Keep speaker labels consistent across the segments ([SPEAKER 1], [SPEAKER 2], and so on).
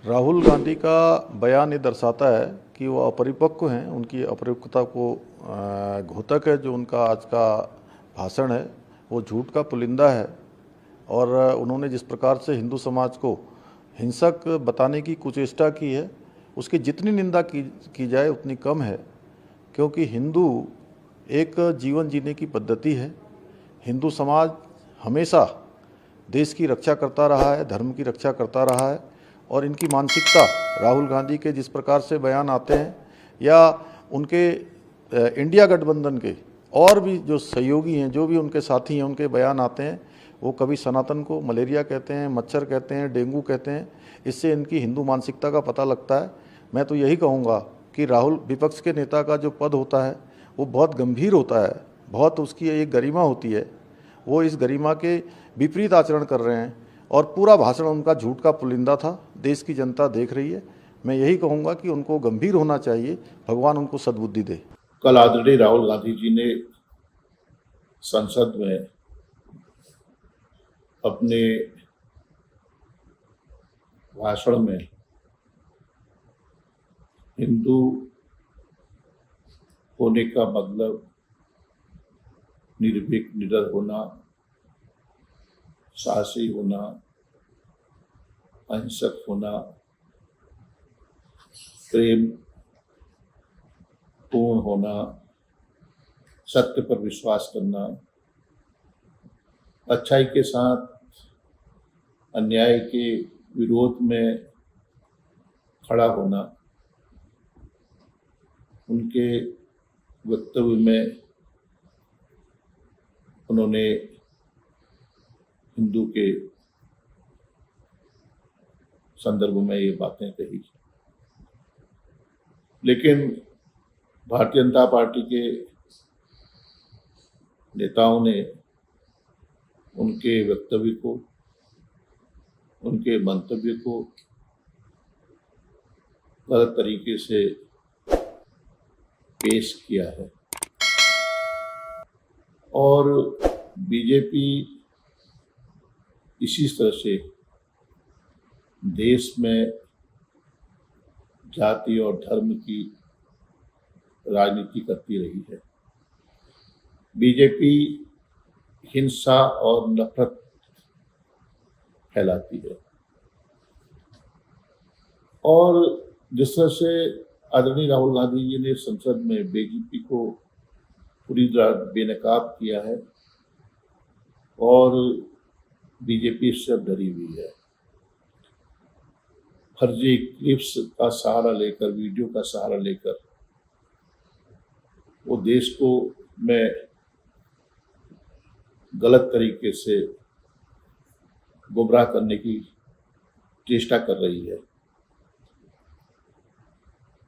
[SPEAKER 1] राहुल गांधी का बयान ये दर्शाता है कि वो अपरिपक्व हैं। उनकी अपरिपक्वता को घोतक है। जो उनका आज का भाषण है वो झूठ का पुलिंदा है। और उन्होंने जिस प्रकार से हिंदू समाज को हिंसक बताने की कुचेष्टा की है, उसकी जितनी निंदा की जाए उतनी कम है। क्योंकि हिंदू एक जीवन जीने की पद्धति है। हिंदू समाज हमेशा देश की रक्षा करता रहा है, धर्म की रक्षा करता रहा है। और इनकी मानसिकता, राहुल गांधी के जिस प्रकार से बयान आते हैं या उनके इंडिया गठबंधन के और भी जो सहयोगी हैं, जो भी उनके साथी हैं, उनके बयान आते हैं, वो कभी सनातन को मलेरिया कहते हैं, मच्छर कहते हैं, डेंगू कहते हैं। इससे इनकी हिंदू मानसिकता का पता लगता है। मैं तो यही कहूँगा कि राहुल, विपक्ष के नेता का जो पद होता है वो बहुत गंभीर होता है, बहुत उसकी एक गरिमा होती है। वो इस गरिमा के विपरीत आचरण कर रहे हैं और पूरा भाषण उनका झूठ का पुलिंदा था। देश की जनता देख रही है। मैं यही कहूँगा कि उनको गंभीर होना चाहिए। भगवान उनको सद्बुद्धि दे।
[SPEAKER 2] कल आदरणीय राहुल गांधी जी ने संसद में अपने भाषण में हिंदू होने का मतलब निर्भीक, निडर होना, साहसी होना, अहिंसक होना, प्रेम पूर्ण होना, सत्य पर विश्वास करना, अच्छाई के साथ अन्याय के विरोध में खड़ा होना, उनके वक्तव्य में उन्होंने हिंदू के संदर्भ में ये बातें कही। लेकिन भारतीय जनता पार्टी के नेताओं ने उनके वक्तव्य को, उनके मंतव्य को गलत तरीके से पेश किया है। और बीजेपी इसी तरह से देश में जाति और धर्म की राजनीति करती रही है। बीजेपी हिंसा और नफरत फैलाती है। और जिस तरह से आदरणीय राहुल गांधी जी ने संसद में बीजेपी को पूरी तरह बेनकाब किया है और बीजेपी इससे डरी हुई है। फर्जी क्लिप्स का सहारा लेकर, वीडियो का सहारा लेकर वो देश को में गलत तरीके से गुमराह करने की चेष्टा कर रही है।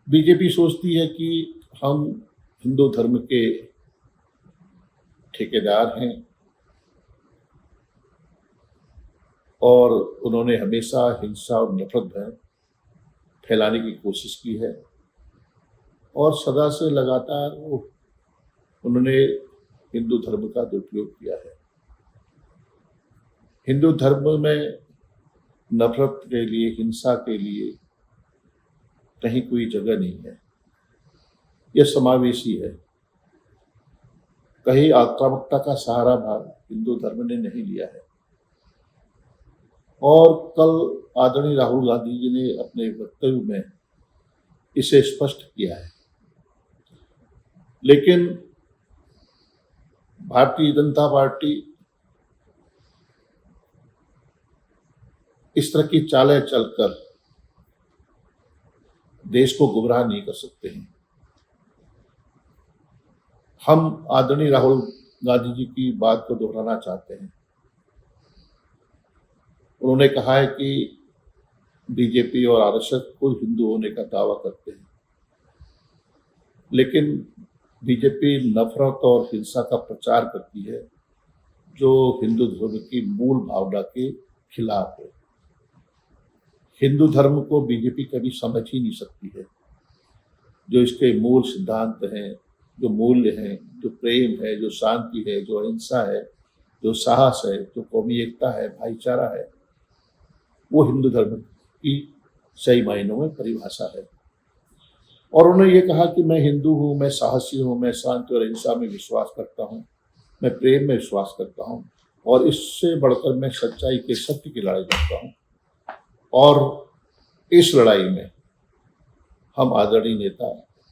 [SPEAKER 2] बीजेपी सोचती है कि हम हिंदू धर्म के ठेकेदार हैं और उन्होंने हमेशा हिंसा और नफरत फैलाने की कोशिश की है और सदा से लगातार उन्होंने हिंदू धर्म का दुरुपयोग किया है। हिंदू धर्म में नफरत के लिए, हिंसा के लिए कहीं कोई जगह नहीं है। यह समावेशी है। कहीं आक्रामकता का सहारा हिंदू धर्म ने नहीं लिया है। और कल आदरणीय राहुल गांधी जी ने अपने वक्तव्य में इसे स्पष्ट किया है। लेकिन भारतीय जनता पार्टी इस तरह की चालें चलकर देश को गुमराह नहीं कर सकते हैं। हम आदरणीय राहुल गांधी जी की बात को दोहराना चाहते हैं। उन्होंने कहा है कि बीजेपी और आरएसएस खुद हिंदू होने का दावा करते हैं, लेकिन बीजेपी नफरत और हिंसा का प्रचार करती है जो हिंदू धर्म की मूल भावना के खिलाफ है। हिंदू धर्म को बीजेपी कभी समझ ही नहीं सकती है। जो इसके मूल सिद्धांत हैं, जो मूल्य हैं, जो प्रेम है, जो शांति है, जो अहिंसा है, जो साहस है, जो कौमी एकता है, भाईचारा है, वो हिंदू धर्म की सही मायनों में परिभाषा है। और उन्होंने ये कहा कि मैं हिंदू हूँ, मैं साहसी हूँ, मैं शांति और अहिंसा में विश्वास करता हूँ, मैं प्रेम में विश्वास करता हूँ और इससे बढ़कर मैं सच्चाई के सत्य की लड़ाई लड़ता हूँ। और इस लड़ाई में हम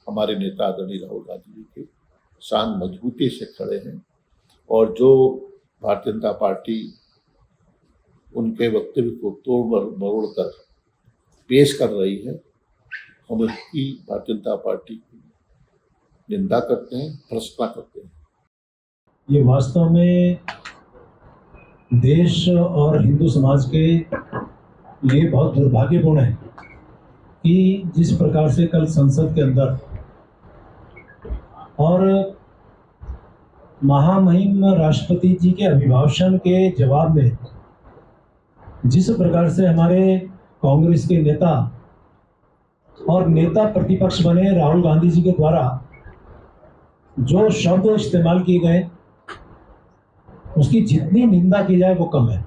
[SPEAKER 2] हमारे नेता आदरणीय राहुल गांधी जी के साथ मजबूती से खड़े हैं और जो भारतीय जनता पार्टी उनके वक्तव्य को तोड़ मरोड़ कर पेश कर रही है, हम उसकी भारतीय जनता पार्टी की निंदा करते हैं, भर्त्सना करते हैं।
[SPEAKER 3] ये वास्तव में देश और हिंदू समाज के लिए बहुत दुर्भाग्यपूर्ण है कि जिस प्रकार से कल संसद के अंदर और महामहिम राष्ट्रपति जी के अभिभाषण के जवाब में जिस प्रकार से हमारे कांग्रेस के नेता और नेता प्रतिपक्ष बने राहुल गांधी जी के द्वारा जो शब्द इस्तेमाल किए गए, उसकी जितनी निंदा की जाए वो कम है।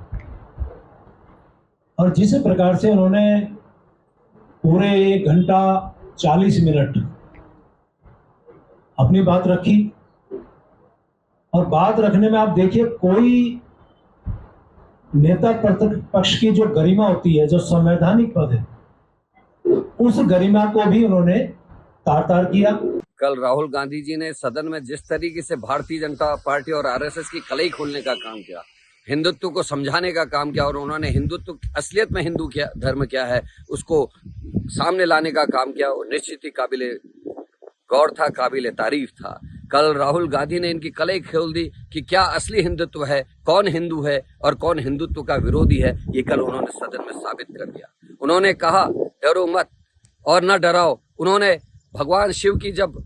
[SPEAKER 3] और जिस प्रकार से उन्होंने पूरे 1 घंटा 40 मिनट अपनी बात रखी, और बात रखने में आप देखिए कोई नेता प्रतिपक्ष की जो गरिमा होती है, जो संवैधानिक पद है, उस गरिमा को भी उन्होंने तार-तार किया।
[SPEAKER 4] कल राहुल गांधी जी ने सदन में जिस तरीके से भारतीय जनता पार्टी और आरएसएस की कलई खोलने का काम किया, हिंदुत्व को समझाने का काम किया और उन्होंने हिंदुत्व असलियत में हिंदू क्या धर्म क्या है उसको सामने लाने का काम किया, वो निश्चित ही काबिले गौर था, काबिले तारीफ था। कल राहुल गांधी ने इनकी कलई खोल दी कि क्या असली हिंदुत्व है, कौन हिंदू है और कौन हिंदुत्व का विरोधी है, ये कल उन्होंने सदन में साबित कर दिया। उन्होंने कहा डरो मत और न डराओ। उन्होंने भगवान शिव की जब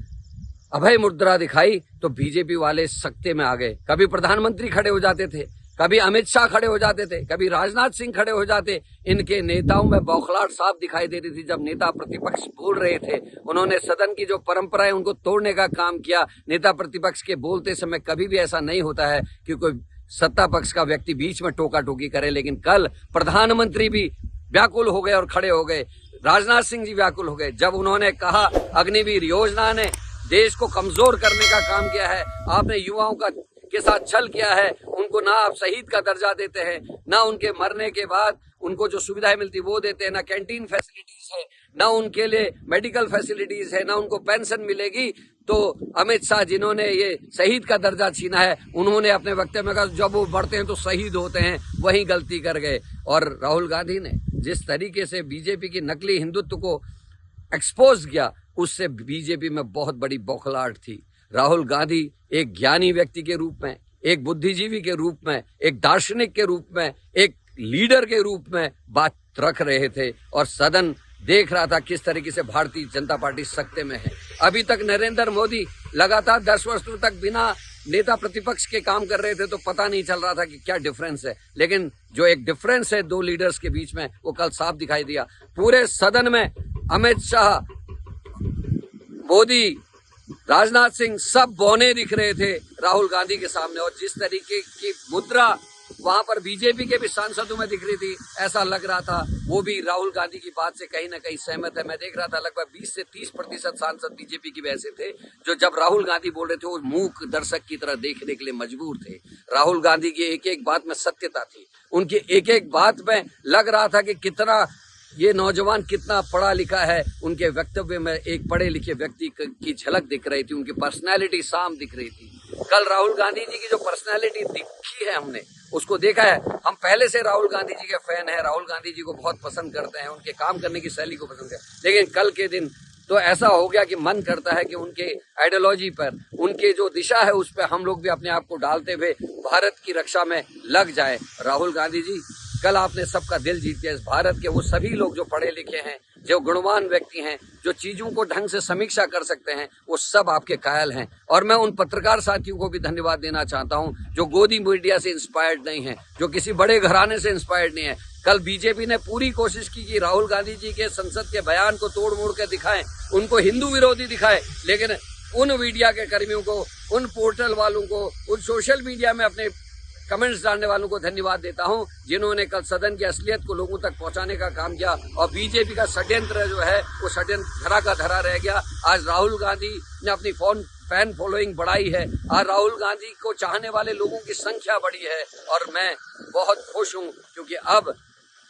[SPEAKER 4] अभय मुद्रा दिखाई तो बीजेपी वाले सकते में आ गए। कभी प्रधानमंत्री खड़े हो जाते थे, कभी अमित शाह खड़े हो जाते थे, कभी राजनाथ सिंह खड़े हो जाते। इनके नेताओं में बौखलाहट साफ दिखाई देती थी। जब नेता प्रतिपक्ष बोल रहे थे, उन्होंने सदन की जो परंपरा है उनको तोड़ने का काम किया। नेता प्रतिपक्ष के बोलते समय कभी भी ऐसा नहीं होता है कि कोई सत्ता पक्ष का व्यक्ति बीच में टोका टोकी करे, लेकिन कल प्रधानमंत्री भी व्याकुल हो गए और खड़े हो गए। राजनाथ सिंह जी व्याकुल हो गए जब उन्होंने कहा अग्निवीर योजना ने देश को कमजोर करने का काम किया है, आपने युवाओं का के साथ छल किया है, उनको ना आप शहीद का दर्जा देते हैं, ना उनके मरने के बाद उनको जो सुविधाएं मिलती वो देते हैं, ना कैंटीन फैसिलिटीज है, ना उनके लिए मेडिकल फैसिलिटीज है, ना उनको पेंशन मिलेगी। तो अमित शाह जिन्होंने ये शहीद का दर्जा छीना है, उन्होंने अपने वक्तव्य में कहा जब वो बढ़ते हैं तो शहीद होते हैं, वही गलती कर गए। और राहुल गांधी ने जिस तरीके से बीजेपी की नकली हिंदुत्व को एक्सपोज किया, उससे बीजेपी में बहुत बड़ी बौखलाहट थी। राहुल गांधी एक ज्ञानी व्यक्ति के रूप में, एक बुद्धिजीवी के रूप में, एक दार्शनिक के रूप में, एक लीडर के रूप में बात रख रहे थे और सदन देख रहा था किस तरीके से भारतीय जनता पार्टी सकते में है। अभी तक नरेंद्र मोदी लगातार 10 वर्षों तक बिना नेता प्रतिपक्ष के काम कर रहे थे तो पता नहीं चल रहा था कि क्या डिफरेंस है, लेकिन जो एक डिफरेंस है दो लीडर्स के बीच में वो कल साफ दिखाई दिया। पूरे सदन में अमित शाह, मोदी, राजनाथ सिंह सब बौने दिख रहे थे राहुल गांधी के सामने, और जिस तरीके की मुद्रा वहां पर बीजेपी के भी सांसदों में दिख रही थी, ऐसा लग रहा था वो भी राहुल गांधी की बात से कहीं ना कहीं सहमत है। मैं देख रहा था लगभग 20 से 30% सांसद बीजेपी की वैसे थे जो जब राहुल गांधी बोल रहे थे वो मूक दर्शक की तरह देखने के लिए मजबूर थे। राहुल गांधी की एक एक बात में सत्यता थी, उनकी एक एक बात में लग रहा था कि कितना ये नौजवान कितना पढ़ा लिखा है। उनके वक्तव्य में एक पढ़े लिखे व्यक्ति की झलक दिख रही थी, उनकी पर्सनैलिटी साफ दिख रही थी। कल राहुल गांधी जी की जो पर्सनैलिटी दिखी है, हमने उसको देखा है। हम पहले से राहुल गांधी जी के फैन हैं, राहुल गांधी जी को बहुत पसंद करते हैं, उनके काम करने की शैली को पसंद करते हैं, लेकिन कल के दिन तो ऐसा हो गया कि मन करता है कि उनके आइडियोलॉजी पर, उनके जो दिशा है उस पर हम लोग भी अपने आप को डालते हुए भारत की रक्षा में लग जाए। राहुल गांधी जी, कल आपने सबका दिल जीत दिया। इस भारत के वो सभी लोग जो पढ़े लिखे हैं, जो गुणवान व्यक्ति हैं, जो चीजों को ढंग से समीक्षा कर सकते हैं, वो सब आपके कायल हैं। और मैं उन पत्रकार साथियों को भी धन्यवाद देना चाहता हूं जो गोदी मीडिया से इंस्पायर्ड नहीं है, जो किसी बड़े घराने से इंस्पायर्ड नहीं है। कल बीजेपी ने पूरी कोशिश की कि राहुल गांधी जी के संसद के बयान को तोड़ मोड़ कर दिखाएं, उनको हिंदू विरोधी दिखाए, लेकिन उन मीडिया के कर्मियों को, उन पोर्टल वालों को, उन सोशल मीडिया में अपने कमेंट्स डालने वालों को धन्यवाद देता हूं, जिन्होंने कल सदन की असलियत को लोगों तक पहुंचाने का काम किया। और बीजेपी का षड्यंत्र जो है वो षड्यंत्र धरा का धरा रह गया। आज राहुल गांधी ने अपनी फैन फॉलोइंग बढ़ाई है। आज राहुल गांधी को चाहने वाले लोगों की संख्या बढ़ी है और मैं बहुत खुश हूं, क्योंकि अब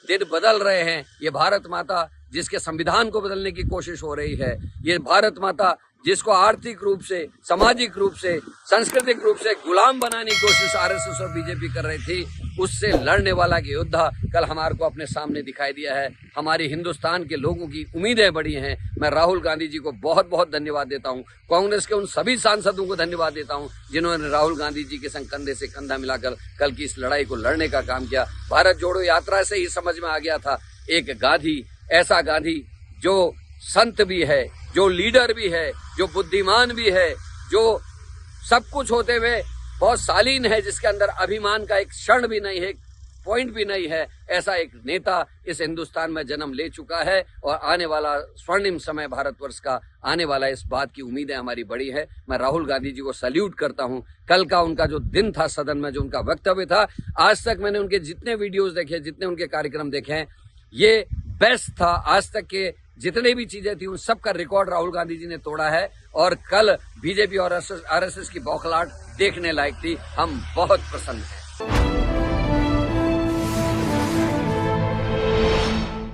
[SPEAKER 4] दिन बदल रहे हैं। ये भारत माता जिसके संविधान को बदलने की कोशिश हो रही है, ये भारत माता जिसको आर्थिक रूप से, सामाजिक रूप से, सांस्कृतिक रूप से गुलाम बनाने की कोशिश आरएसएस और बीजेपी कर रही थी, उससे लड़ने वाला ये योद्धा कल हमारे को अपने सामने दिखाई दिया है। हमारी हिंदुस्तान के लोगों की उम्मीदें बढ़ी हैं। मैं राहुल गांधी जी को बहुत बहुत धन्यवाद देता हूं। कांग्रेस के उन सभी सांसदों को धन्यवाद देता हूं जिन्होंने राहुल गांधी जी के संग कंधे से कंधा मिलाकर कल की इस लड़ाई को लड़ने का काम किया। भारत जोड़ो यात्रा से ही समझ में आ गया था, एक गांधी, ऐसा गांधी जो संत भी है, जो लीडर भी है, जो बुद्धिमान भी है, जो सब कुछ होते हुए बहुत शालीन है, जिसके अंदर अभिमान का एक क्षण भी नहीं है, पॉइंट भी नहीं है, ऐसा एक नेता इस हिंदुस्तान में जन्म ले चुका है। और आने वाला स्वर्णिम समय भारतवर्ष का आने वाला, इस बात की उम्मीदें हमारी बड़ी है। मैं राहुल गांधी जी को सैल्यूट करता हूं। कल का उनका जो दिन था सदन में, जो उनका वक्तव्य था, आज तक मैंने उनके जितने वीडियोज देखे, जितने उनके कार्यक्रम देखे हैं, ये बेस्ट था। आज तक के जितने भी चीजें थी उन सब का रिकॉर्ड राहुल गांधी जी ने तोड़ा है। और कल बीजेपी और आरएसएस की बौखलाहट देखने लायक थी। हम बहुत प्रसन्न हैं।